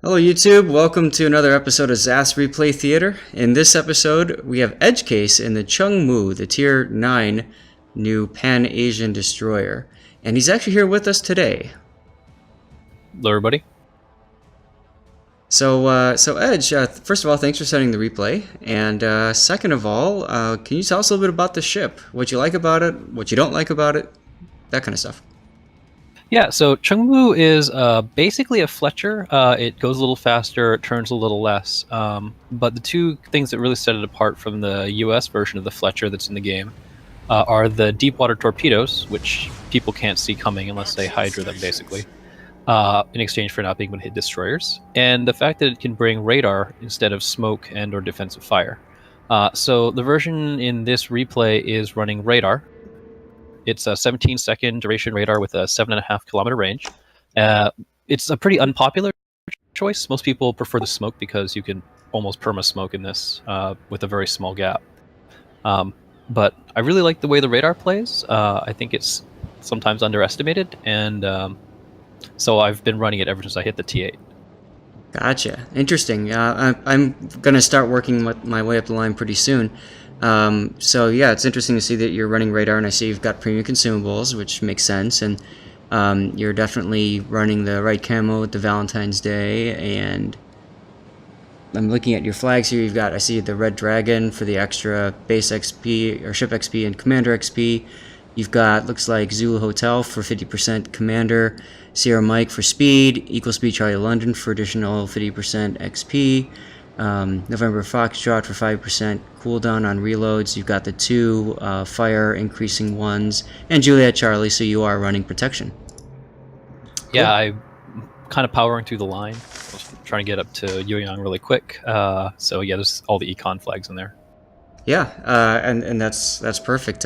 Hello YouTube, welcome to another episode of Zath's Replay Theater. In this episode, we have Edgecase in the Chung, the Tier 9 new Pan-Asian destroyer. And he's actually here with us today. Hello everybody. So Edge, first of all, thanks for setting the replay. And second of all, can you tell us a little bit about the ship? What you like about it, what you don't like about it, that kind of stuff. Yeah, so Chung is basically a Fletcher. It goes a little faster, it turns a little less. But the two things that really set it apart from the US version of the Fletcher that's in the game are the deep water torpedoes, which people can't see coming unless they hydra them, basically, in exchange for not being able to hit destroyers. And the fact that it can bring radar instead of smoke and or defensive fire. So the version in this replay is running radar. It's a 17-second duration radar with a 7.5 kilometer range. It's a pretty unpopular choice. Most people prefer the smoke because you can almost perma-smoke in this with a very small gap. But I really like the way the radar plays. I think it's sometimes underestimated, and so I've been running it ever since I hit the T8. Gotcha. Interesting. I'm going to start working my way up the line pretty soon. So yeah, it's interesting to see that you're running radar, and I see you've got premium consumables, which makes sense, and you're definitely running the right camo with the Valentine's Day, and I'm looking at your flags here. You've got, I see the Red Dragon for the extra base XP, or ship XP, and commander XP. You've got, looks like Zulu Hotel for 50% commander, Sierra Mike for speed, Equal Speed Charlie London for additional 50% XP, November Foxtrot for 5% cooldown on reloads. You've got the two fire increasing ones, and Juliet Charlie, so you are running protection. Yeah, cool. I'm kind of powering through the line. I was trying to get up to Yoyang really quick. So yeah, there's all the econ flags in there. Yeah, and that's perfect.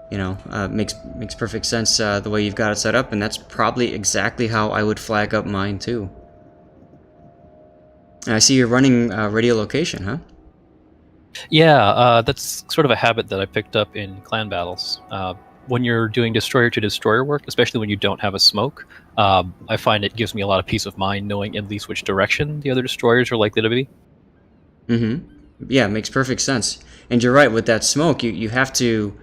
Makes perfect sense the way you've got it set up, and that's probably exactly how I would flag up mine too. I see you're running radiolocation, huh? Yeah, that's sort of a habit that I picked up in clan battles. When you're doing destroyer-to-destroyer work, especially when you don't have a smoke, I find it gives me a lot of peace of mind knowing at least which direction the other destroyers are likely to be. Mm-hmm. Yeah, makes perfect sense. And you're right, with that smoke, you have to...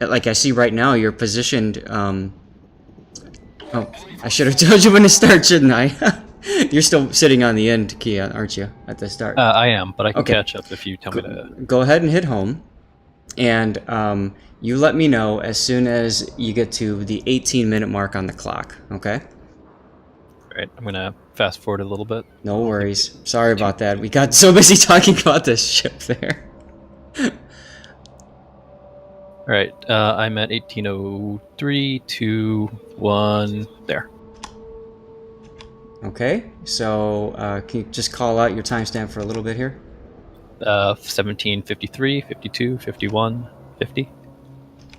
Like I see right now, you're positioned... Oh, I should have told you when to start, shouldn't I? You're still sitting on the end key, aren't you, at the start? I am, but I can catch up if you tell me to... Go ahead and hit home, and you let me know as soon as you get to the 18-minute mark on the clock, okay? Alright, I'm going to fast forward a little bit. No worries. Sorry about that. We got so busy talking about this ship there. Alright, I'm at 1803, 2, 1, there. Okay, so can you just call out your timestamp for a little bit here? 1753, 52, 51, 50,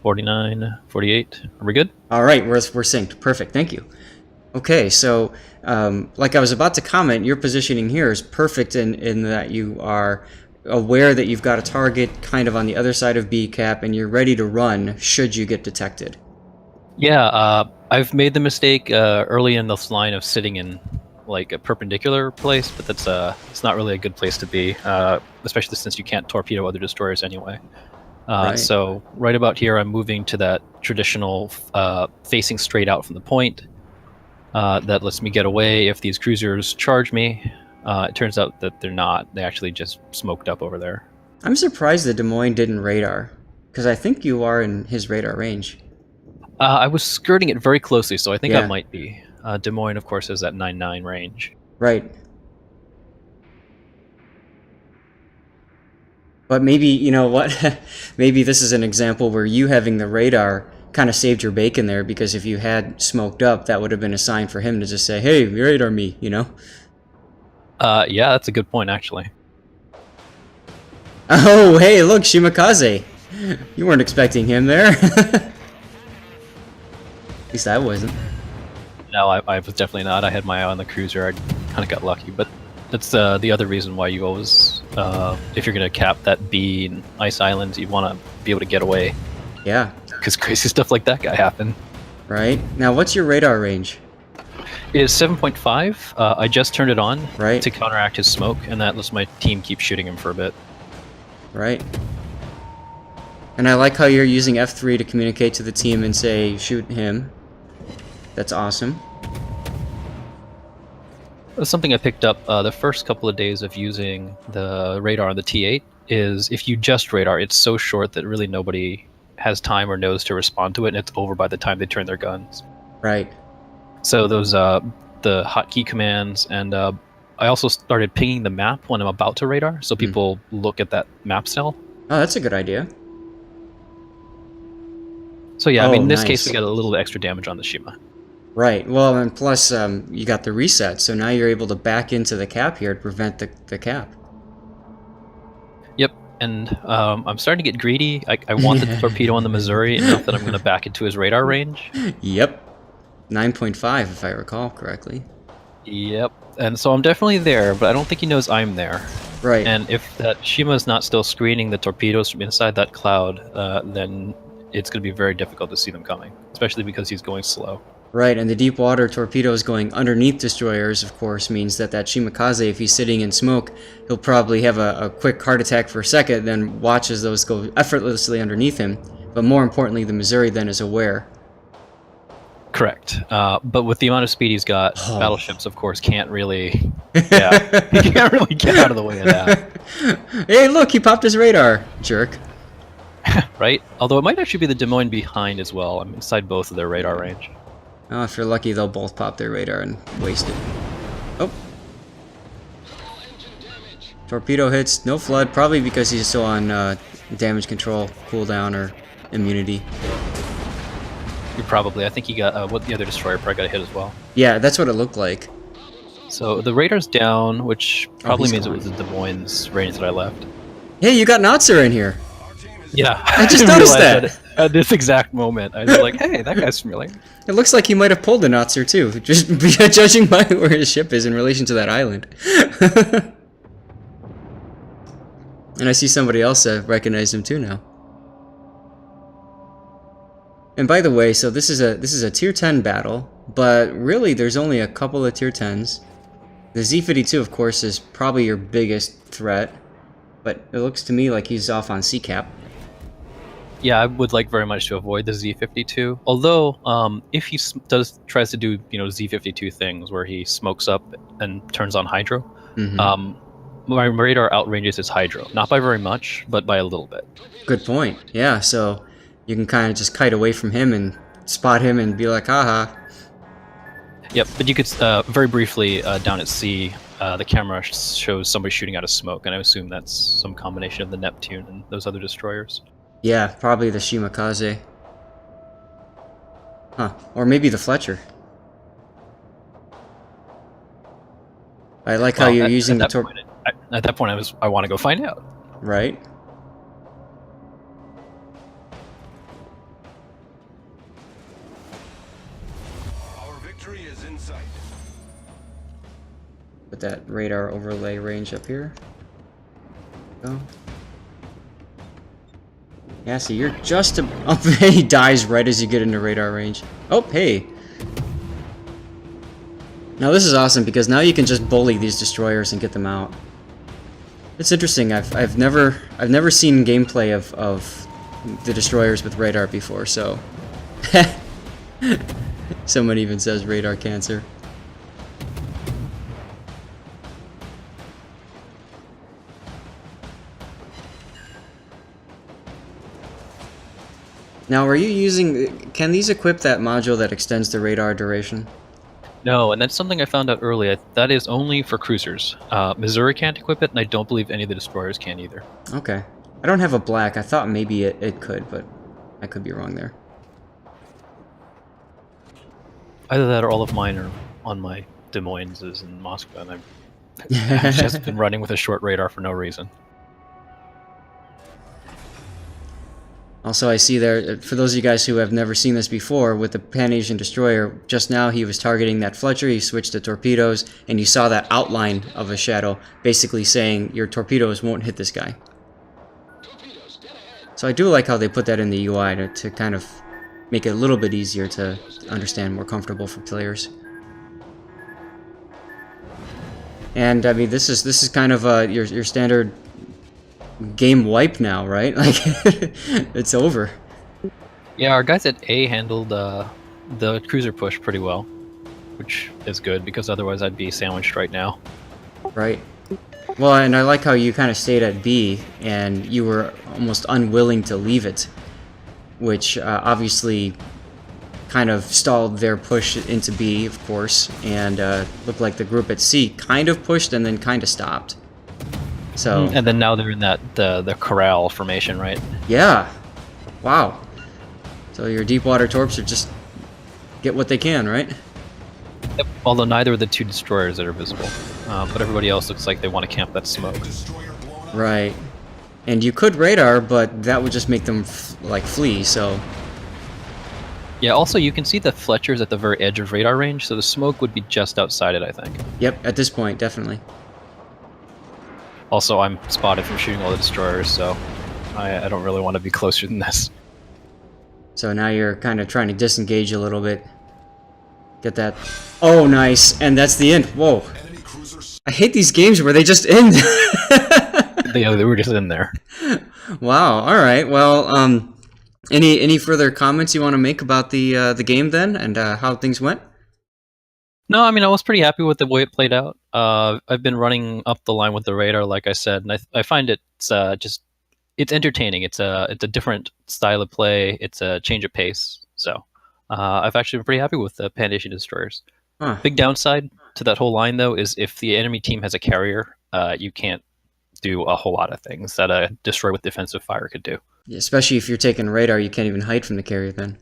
49, 48. Are we good? All right, we're synced. Perfect, thank you. Okay, so like I was about to comment, your positioning here is perfect in that you are aware that you've got a target kind of on the other side of B cap, and you're ready to run should you get detected. Yeah, I've made the mistake early in this line of sitting in like a perpendicular place, but that's it's not really a good place to be, especially since you can't torpedo other destroyers anyway. Right. So right about here, I'm moving to that traditional facing straight out from the point. That lets me get away if these cruisers charge me. It turns out that they're not. They actually just smoked up over there. I'm surprised that Des Moines didn't radar, because I think you are in his radar range. I was skirting it very closely, so I think I might be. Des Moines, of course, has that 9.9 range. Right. But maybe, you know what, maybe this is an example where you having the radar kind of saved your bacon there, because if you had smoked up, that would have been a sign for him to just say, hey, radar me, you know? Yeah, that's a good point, actually. Oh, hey, look, Shimakaze. You weren't expecting him there. At least I wasn't. No, I was definitely not. I had my eye on the cruiser. I kind of got lucky, but that's the other reason why you always, if you're going to cap that B in Ice Islands, you want to be able to get away. Yeah. Because crazy stuff like that guy happened. Right. Now, what's your radar range? Is 7.5. I just turned it on Right. to counteract his smoke, and that lets my team keep shooting him for a bit. Right. And I like how you're using F3 to communicate to the team and say, shoot him. That's awesome. Something I picked up the first couple of days of using the radar on the T8 is if you just radar, it's so short that really nobody has time or knows to respond to it, and it's over by the time they turn their guns. Right. So those the hotkey commands, and I also started pinging the map when I'm about to radar, so people look at that map cell. Oh, that's a good idea. So yeah, I mean, in this nice. case, we got a little extra damage on the Shima. Right. Well, and plus, you got the reset, so now you're able to back into the cap here to prevent the cap. Yep, and I'm starting to get greedy. I want the torpedo on the Missouri enough that I'm going to back into his radar range. Yep. 9.5, if I recall correctly. Yep, and so I'm definitely there, but I don't think he knows I'm there. Right. And if that Shima's not still screening the torpedoes from inside that cloud, then it's going to be very difficult to see them coming, especially because he's going slow. Right, and the deep water torpedoes going underneath destroyers, of course, means that Shimakaze, if he's sitting in smoke, he'll probably have a quick heart attack for a second, then watch as those go effortlessly underneath him. But more importantly, the Missouri then is aware. Correct. But with the amount of speed he's got, battleships, of course, can't really... Yeah, he can't really get out of the way of that. Hey, look, he popped his radar, jerk. Right? Although it might actually be the Des Moines behind as well. I'm inside both of their radar range. Oh, if you're lucky, they'll both pop their radar and waste it. Oh. Torpedo hits, no flood, probably because he's still on damage control, cooldown, or immunity. Probably. I think he got, what the other destroyer probably got a hit as well. Yeah, that's what it looked like. So the radar's down, which probably means gone. it was the Des Moines range that I left. Hey, you got Natser in here. Yeah. I just noticed that. At this exact moment. I was like, hey, that guy's familiar. It looks like he might have pulled a Natser too, just judging by where his ship is in relation to that island. And I see somebody else recognize him too now. And by the way, so this is a tier 10 battle, but really there's only a couple of tier 10s. The Z-52, of course, is probably your biggest threat, but it looks to me like he's off on CCAP. Yeah, I would like very much to avoid the Z-52. Although, if he tries to do Z-52 things where he smokes up and turns on hydro, my radar outranges his hydro. Not by very much, but by a little bit. Good point. Yeah, so you can kind of just kite away from him and spot him and be like, haha. Yep, but you could very briefly down at sea, the camera shows somebody shooting out of smoke, and I assume that's some combination of the Neptune and those other destroyers. Yeah, probably the Shimakaze. Huh. Or maybe the Fletcher. I like how you're using the torpedo. At that point, I want to go find out. Right. Our victory is in sight. Put that radar overlay range up here. Go. Yeah, so you're just he dies right as you get into radar range. Oh, hey. Now this is awesome because now you can just bully these destroyers and get them out. It's interesting. I've never seen gameplay of the destroyers with radar before, so someone even says radar cancer. Now, are you using... Can these equip that module that extends the radar duration? No, and that's something I found out early. That is only for cruisers. Missouri can't equip it, and I don't believe any of the destroyers can either. Okay. I don't have a black. I thought maybe it could, but I could be wrong there. Either that or all of mine are on my Des Moines in Moscow, and I've just been running with a short radar for no reason. Also, I see there, for those of you guys who have never seen this before, with the Pan-Asian destroyer, just now he was targeting that Fletcher, he switched to torpedoes, and you saw that outline of a shadow, basically saying your torpedoes won't hit this guy. So I do like how they put that in the UI to kind of make it a little bit easier to understand, more comfortable for players. And I mean, this is kind of your standard game wipe now, right? Like it's over. Yeah, our guys at A handled the cruiser push pretty well, which is good because otherwise I'd be sandwiched right now. Right. Well, and I like how you kind of stayed at B, and you were almost unwilling to leave it, which obviously kind of stalled their push into B, of course, and looked like the group at C kind of pushed and then kind of stopped. So. And then now they're in that the corral formation, right? Yeah. Wow. So your deep water torps are just get what they can, right? Yep. Although neither of the two destroyers that are visible, but everybody else looks like they want to camp that smoke. Right. And you could radar, but that would just make them like flee. So. Yeah. Also, you can see the Fletchers at the very edge of radar range, so the smoke would be just outside it, I think. Yep. At this point, definitely. Also, I'm spotted from shooting all the destroyers, so I don't really want to be closer than this. So now you're kind of trying to disengage a little bit. Get that. Oh, nice. And that's the end. Whoa. I hate these games where they just end. They were just in there. Wow. All right. Well, any further comments you want to make about the game then and how things went? No, I mean, I was pretty happy with the way it played out. I've been running up the line with the radar, like I said, and I find it's entertaining. It's a different style of play. It's a change of pace. So I've actually been pretty happy with the Pandation destroyers. Huh. Big downside to that whole line, though, is if the enemy team has a carrier, you can't do a whole lot of things that a destroyer with defensive fire could do. Especially if you're taking radar, you can't even hide from the carrier then.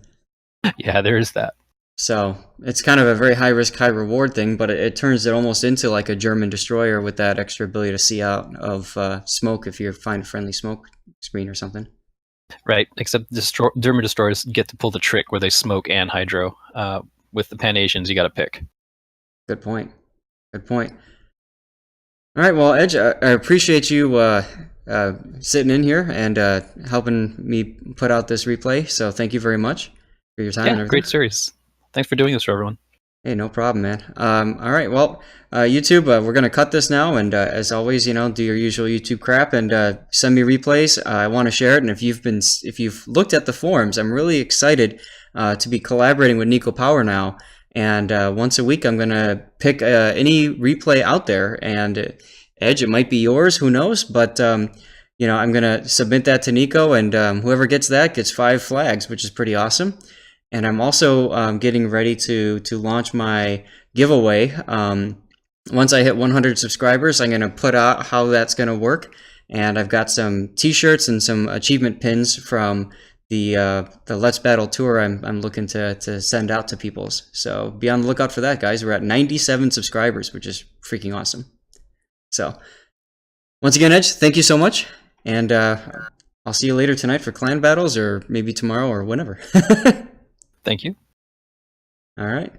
Yeah, there is that. So it's kind of a very high risk, high reward thing, but it turns it almost into like a German destroyer with that extra ability to see out of smoke if you find a friendly smoke screen or something. Right, except German destroyers get to pull the trick where they smoke and hydro. With the Pan-Asians, you got to pick. Good point. Good point. All right, well, Edge, I appreciate you sitting in here and helping me put out this replay. So thank you very much for your time. Yeah, and everything. great series. Thanks for doing this for everyone. Hey, no problem, man. All right, well, YouTube, we're gonna cut this now, and as always, do your usual YouTube crap and send me replays. I want to share it, and if you've looked at the forums, I'm really excited to be collaborating with Nico Power now. And once a week, I'm gonna pick any replay out there, and Edge, it might be yours, who knows? But I'm gonna submit that to Nico, and whoever gets that gets 5 flags, which is pretty awesome. And I'm also getting ready to launch my giveaway. Once I hit 100 subscribers, I'm going to put out how that's going to work. And I've got some T-shirts and some achievement pins from the Let's Battle tour I'm looking to send out to people. So be on the lookout for that, guys. We're at 97 subscribers, which is freaking awesome. So once again, Edge, thank you so much. And I'll see you later tonight for clan battles, or maybe tomorrow or whenever. Thank you. All right.